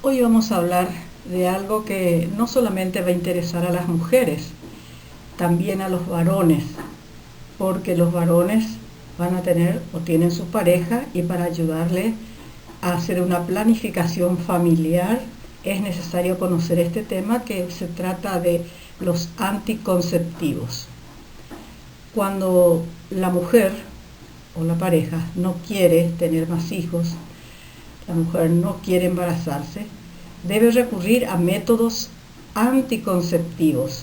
Hoy vamos a hablar de algo que no solamente va a interesar a las mujeres, también a los varones, porque los varones van a tener o tienen su pareja y para ayudarle a hacer una planificación familiar es necesario conocer este tema que se trata de los anticonceptivos. Cuando la mujer o la pareja no quiere tener más hijos, la mujer no quiere embarazarse, debe recurrir a métodos anticonceptivos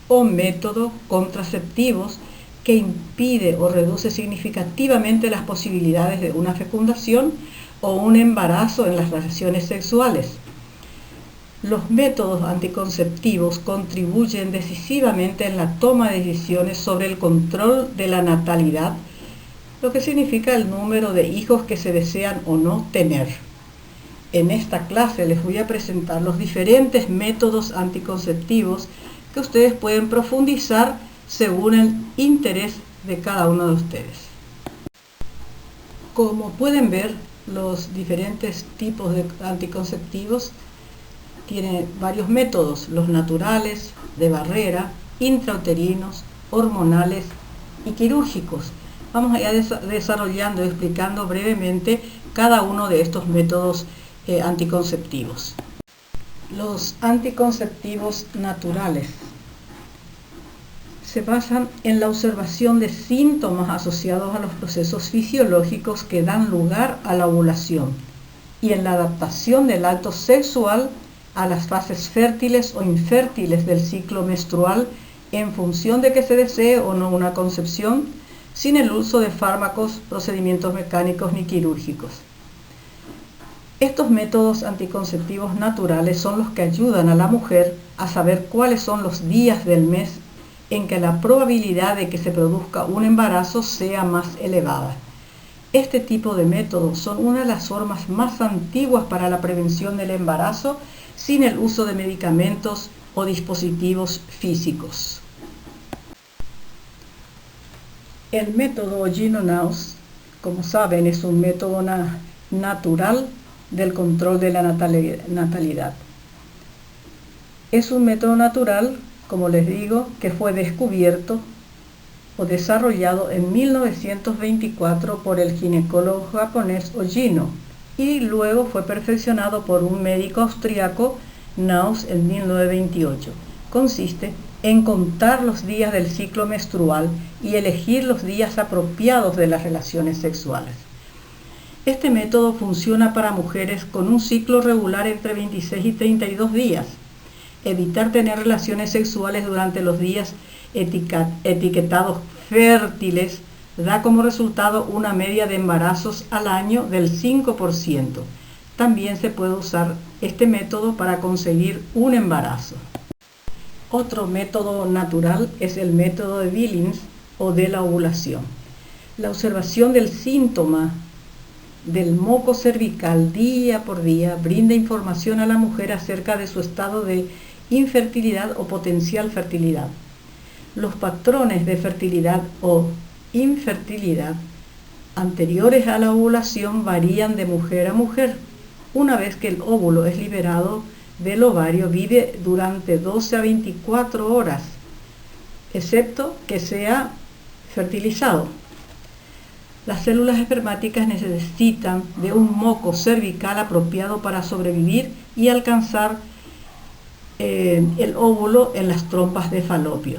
o métodos contraceptivos que impide o reduce significativamente las posibilidades de una fecundación o un embarazo en las relaciones sexuales. Los métodos anticonceptivos contribuyen decisivamente en la toma de decisiones sobre el control de la natalidad, lo que significa el número de hijos que se desean o no tener. En esta clase les voy a presentar los diferentes métodos anticonceptivos que ustedes pueden profundizar según el interés de cada uno de ustedes. Como pueden ver, los diferentes tipos de anticonceptivos tienen varios métodos: los naturales, de barrera, intrauterinos, hormonales y quirúrgicos. Vamos a ir desarrollando y explicando brevemente cada uno de estos métodos anticonceptivos. Los anticonceptivos naturales se basan en la observación de síntomas asociados a los procesos fisiológicos que dan lugar a la ovulación y en la adaptación del acto sexual a las fases fértiles o infértiles del ciclo menstrual en función de que se desee o no una concepción, sin el uso de fármacos, procedimientos mecánicos ni quirúrgicos. Estos métodos anticonceptivos naturales son los que ayudan a la mujer a saber cuáles son los días del mes en que la probabilidad de que se produzca un embarazo sea más elevada. Este tipo de métodos son una de las formas más antiguas para la prevención del embarazo sin el uso de medicamentos o dispositivos físicos. El método Gino-Naus, como saben, es un método natural del control de la natalidad. Es un método natural, como les digo, que fue descubierto o desarrollado en 1924 por el ginecólogo japonés Ogino y luego fue perfeccionado por un médico austriaco, Naus, en 1928. Consiste en contar los días del ciclo menstrual y elegir los días apropiados de las relaciones sexuales. Este método funciona para mujeres con un ciclo regular entre 26 y 32 días. Evitar tener relaciones sexuales durante los días etiquetados fértiles da como resultado una media de embarazos al año del 5%. También se puede usar este método para conseguir un embarazo. Otro método natural es el método de Billings o de la ovulación. La observación del síntoma del moco cervical día por día brinda información a la mujer acerca de su estado de infertilidad o potencial fertilidad. Los patrones de fertilidad o infertilidad anteriores a la ovulación varían de mujer a mujer. Una vez que el óvulo es liberado del ovario, vive durante 12 a 24 horas, excepto que sea fertilizado. Las células espermáticas necesitan de un moco cervical apropiado para sobrevivir y alcanzar el óvulo en las trompas de falopio.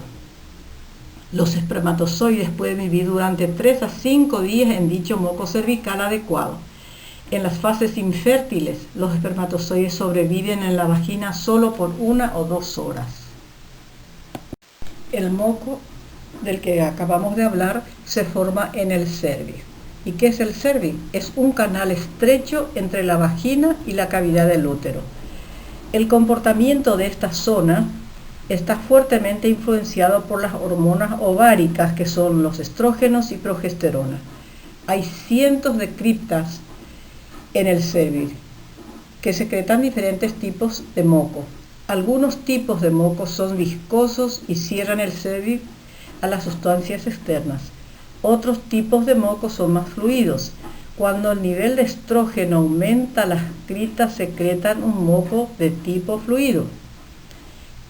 Los espermatozoides pueden vivir durante 3 a 5 días en dicho moco cervical adecuado. En las fases infértiles, los espermatozoides sobreviven en la vagina solo por 1 o 2 horas. El moco del que acabamos de hablar se forma en el cervix. ¿Y qué es el cervix? Es un canal estrecho entre la vagina y la cavidad del útero. El comportamiento de esta zona está fuertemente influenciado por las hormonas ováricas, que son los estrógenos y progesterona. Hay cientos de criptas en el cervix que secretan diferentes tipos de moco. Algunos tipos de moco son viscosos y cierran el cervix a las sustancias externas. Otros tipos de moco son más fluidos. Cuando el nivel de estrógeno aumenta, las critas secretan un moco de tipo fluido.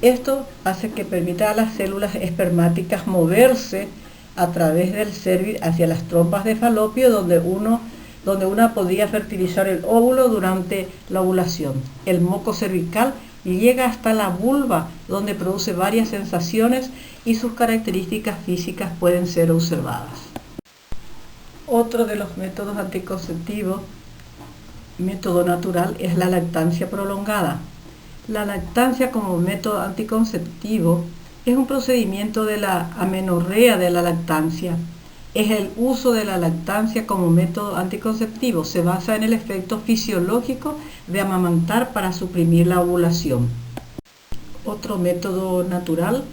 Esto hace que permita a las células espermáticas moverse a través del cérvix hacia las trompas de falopio, donde una podría fertilizar el óvulo durante la ovulación. El moco cervical llega hasta la vulva, donde produce varias sensaciones y sus características físicas pueden ser observadas. Otro de los métodos anticonceptivos, método natural, es la lactancia prolongada. La lactancia como método anticonceptivo es un procedimiento de la amenorrea de la lactancia. Es el uso de la lactancia como método anticonceptivo. Se basa en el efecto fisiológico de amamantar para suprimir la ovulación. Otro método natural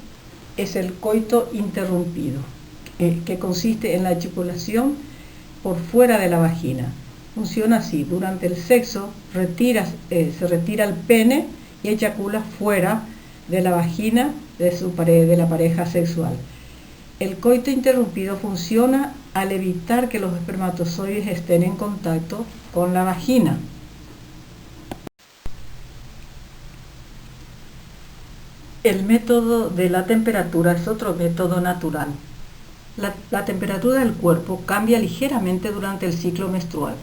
es el coito interrumpido, que consiste en la eyaculación por fuera de la vagina. Funciona así: durante el sexo se retira el pene y eyacula fuera de la vagina de la pareja sexual. El coito interrumpido funciona al evitar que los espermatozoides estén en contacto con la vagina. El método de la temperatura es otro método natural. La temperatura del cuerpo cambia ligeramente durante el ciclo menstrual.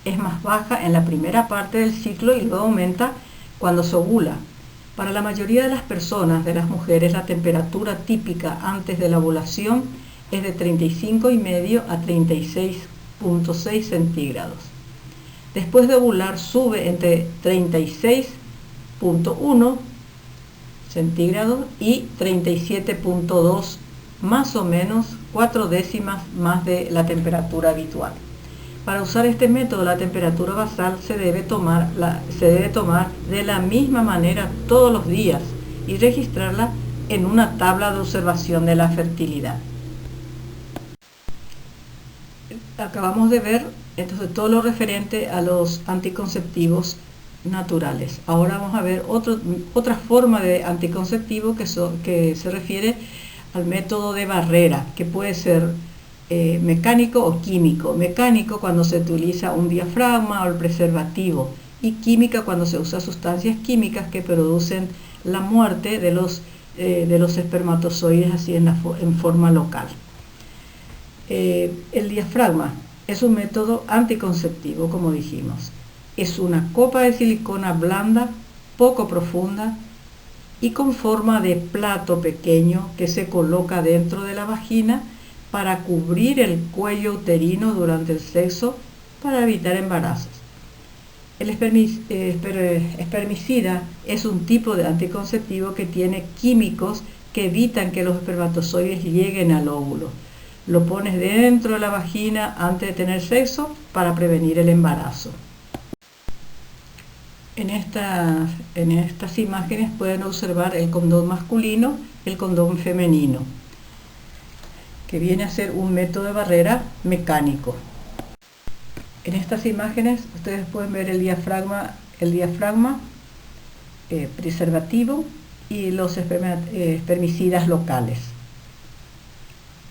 Es más baja en la primera parte del ciclo y luego aumenta cuando se ovula. Para la mayoría de las personas, de las mujeres, la temperatura típica antes de la ovulación es de 35,5 a 36,6 centígrados. Después de ovular sube entre 36,1 centígrados y 37,2, más o menos 4 décimas más de la temperatura habitual. Para usar este método, la temperatura basal se debe tomar de la misma manera todos los días y registrarla en una tabla de observación de la fertilidad. Acabamos de ver entonces todo lo referente a los anticonceptivos naturales. Ahora vamos a ver otra forma de anticonceptivo que se refiere al método de barrera, que puede ser mecánico o químico. Mecánico cuando se utiliza un diafragma o el preservativo, y química cuando se usa sustancias químicas que producen la muerte de los espermatozoides así en forma local. El diafragma es un método anticonceptivo, como dijimos. Es una copa de silicona blanda, poco profunda y con forma de plato pequeño que se coloca dentro de la vagina para cubrir el cuello uterino durante el sexo para evitar embarazos. El espermicida es un tipo de anticonceptivo que tiene químicos que evitan que los espermatozoides lleguen al óvulo. Lo pones dentro de la vagina antes de tener sexo para prevenir el embarazo. En estas imágenes pueden observar el condón masculino y el condón femenino, que viene a ser un método de barrera mecánico. En estas imágenes ustedes pueden ver el diafragma preservativo y los espermicidas locales.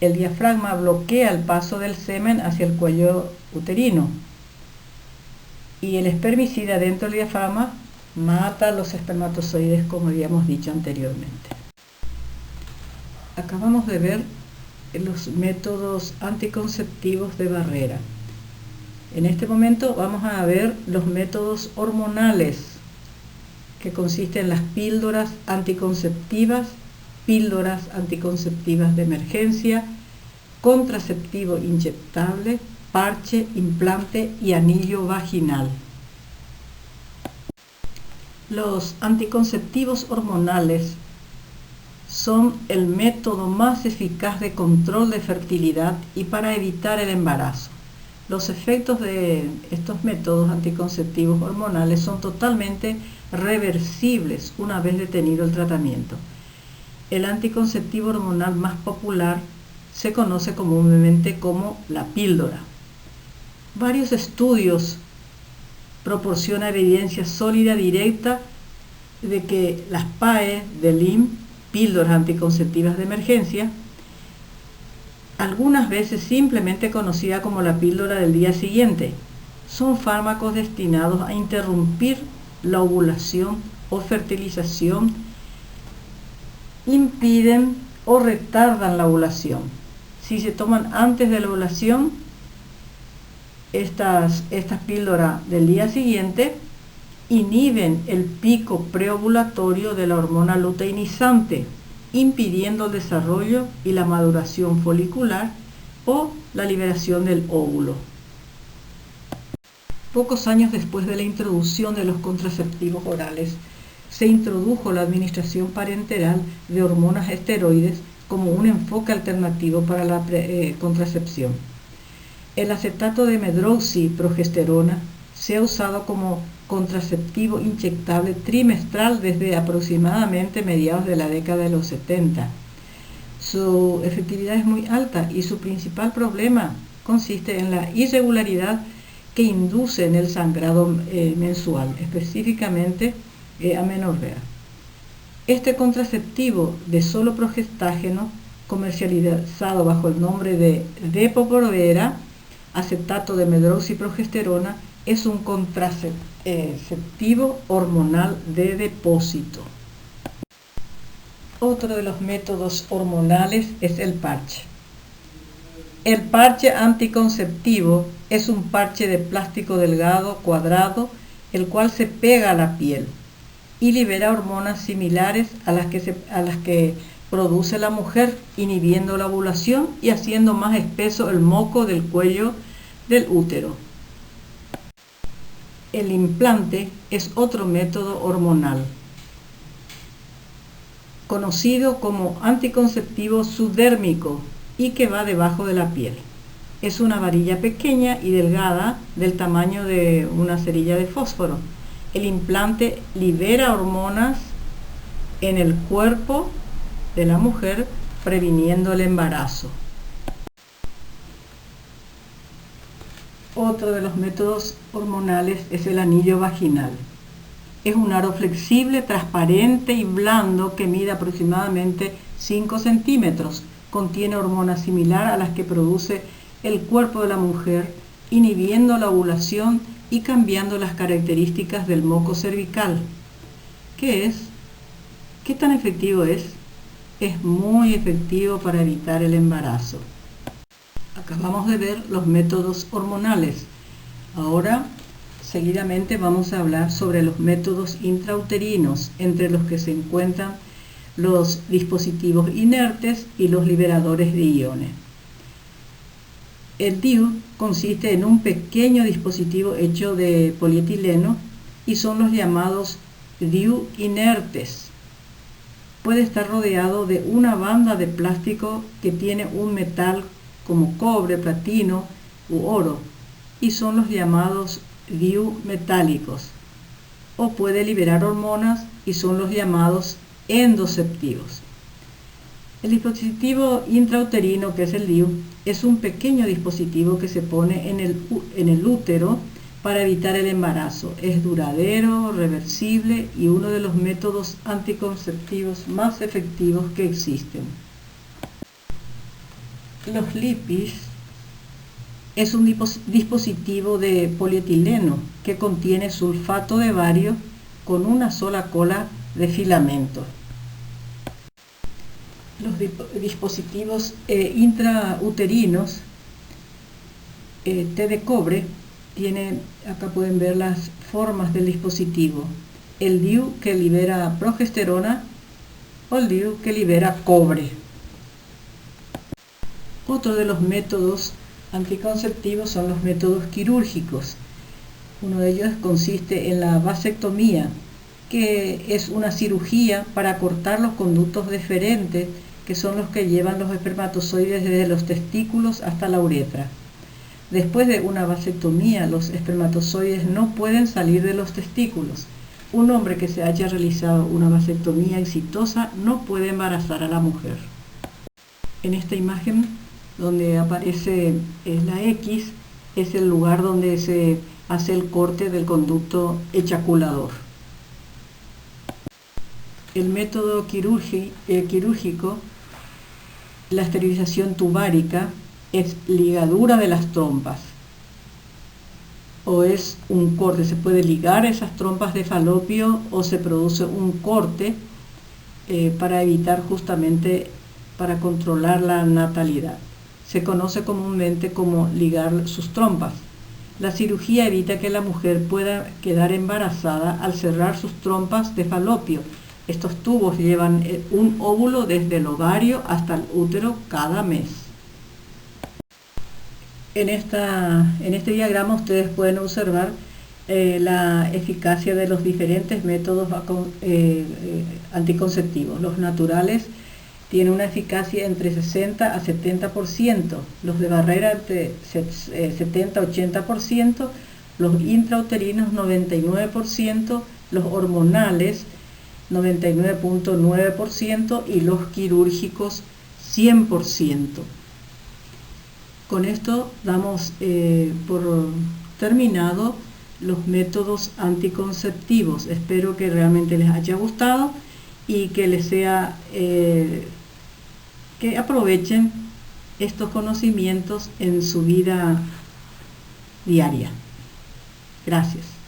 El diafragma bloquea el paso del semen hacia el cuello uterino y el espermicida dentro del diafragma mata a los espermatozoides, como habíamos dicho anteriormente. Acabamos de ver los métodos anticonceptivos de barrera. En este momento vamos a ver los métodos hormonales, que consisten en las píldoras anticonceptivas de emergencia, contraceptivo inyectable, parche, implante y anillo vaginal. Los anticonceptivos hormonales son el método más eficaz de control de fertilidad y para evitar el embarazo. Los efectos de estos métodos anticonceptivos hormonales son totalmente reversibles una vez detenido el tratamiento. El anticonceptivo hormonal más popular se conoce comúnmente como la píldora. Varios estudios proporcionan evidencia sólida directa de que las PAE de LIM, píldoras anticonceptivas de emergencia, algunas veces simplemente conocida como la píldora del día siguiente, son fármacos destinados a interrumpir la ovulación o fertilización, impiden o retardan la ovulación. Si se toman antes de la ovulación, estas píldoras del día siguiente inhiben el pico preovulatorio de la hormona luteinizante, impidiendo el desarrollo y la maduración folicular o la liberación del óvulo. Pocos años después de la introducción de los contraceptivos orales, se introdujo la administración parenteral de hormonas esteroides como un enfoque alternativo para la contracepción. El acetato de medroxiprogesterona se ha usado como contraceptivo inyectable trimestral desde aproximadamente mediados de la década de los 70. Su efectividad es muy alta y su principal problema consiste en la irregularidad que induce en el sangrado mensual, específicamente amenorrea. Este contraceptivo de solo progestágeno, comercializado bajo el nombre de Depo-Provera, acetato de medroxiprogesterona, es un contraceptivo hormonal de depósito. Otro de los métodos hormonales es el parche. El parche anticonceptivo es un parche de plástico delgado, cuadrado, el cual se pega a la piel y libera hormonas similares a las que produce la mujer, inhibiendo la ovulación y haciendo más espeso el moco del cuello del útero. El implante es otro método hormonal, conocido como anticonceptivo subdérmico y que va debajo de la piel. Es una varilla pequeña y delgada del tamaño de una cerilla de fósforo. El implante libera hormonas en el cuerpo de la mujer, previniendo el embarazo. Otro de los métodos hormonales es el anillo vaginal. Es un aro flexible, transparente y blando que mide aproximadamente 5 centímetros. Contiene hormonas similares a las que produce el cuerpo de la mujer, inhibiendo la ovulación y cambiando las características del moco cervical. ¿Qué es? ¿Qué tan efectivo es? Es muy efectivo para evitar el embarazo. Acabamos de ver los métodos hormonales. Ahora, seguidamente vamos a hablar sobre los métodos intrauterinos, entre los que se encuentran los dispositivos inertes y los liberadores de iones. El DIU consiste en un pequeño dispositivo hecho de polietileno y son los llamados DIU inertes. Puede estar rodeado de una banda de plástico que tiene un metal como cobre, platino u oro y son los llamados DIU metálicos. O puede liberar hormonas y son los llamados endoceptivos. El dispositivo intrauterino, que es el DIU, es un pequeño dispositivo que se pone en el útero para evitar el embarazo. Es duradero, reversible y uno de los métodos anticonceptivos más efectivos que existen. Los LIPIs es un dispositivo de polietileno que contiene sulfato de bario con una sola cola de filamento. Los dispositivos intrauterinos T de cobre tienen, acá pueden ver las formas del dispositivo. El DIU que libera progesterona o el DIU que libera cobre. Otro de los métodos anticonceptivos son los métodos quirúrgicos. Uno de ellos consiste en la vasectomía, que es una cirugía para cortar los conductos deferentes, que son los que llevan los espermatozoides desde los testículos hasta la uretra. Después de una vasectomía, los espermatozoides no pueden salir de los testículos. Un hombre que se haya realizado una vasectomía exitosa no puede embarazar a la mujer. En esta imagen, donde aparece la X, es el lugar donde se hace el corte del conducto eyaculador. El método quirúrgico, la esterilización tubárica, es ligadura de las trompas o es un corte. Se puede ligar esas trompas de falopio o se produce un corte para evitar justamente, para controlar la natalidad. Se conoce comúnmente como ligar sus trompas. La cirugía evita que la mujer pueda quedar embarazada al cerrar sus trompas de falopio. Estos tubos llevan un óvulo desde el ovario hasta el útero cada mes. En este diagrama ustedes pueden observar la eficacia de los diferentes métodos anticonceptivos. Los naturales tienen una eficacia entre 60 a 70%, los de barrera entre 70 a 80%, los intrauterinos 99%, los hormonales 99.9% y los quirúrgicos 100%. Con esto damos por terminado los métodos anticonceptivos. Espero que realmente les haya gustado y que les sea que aprovechen estos conocimientos en su vida diaria. Gracias.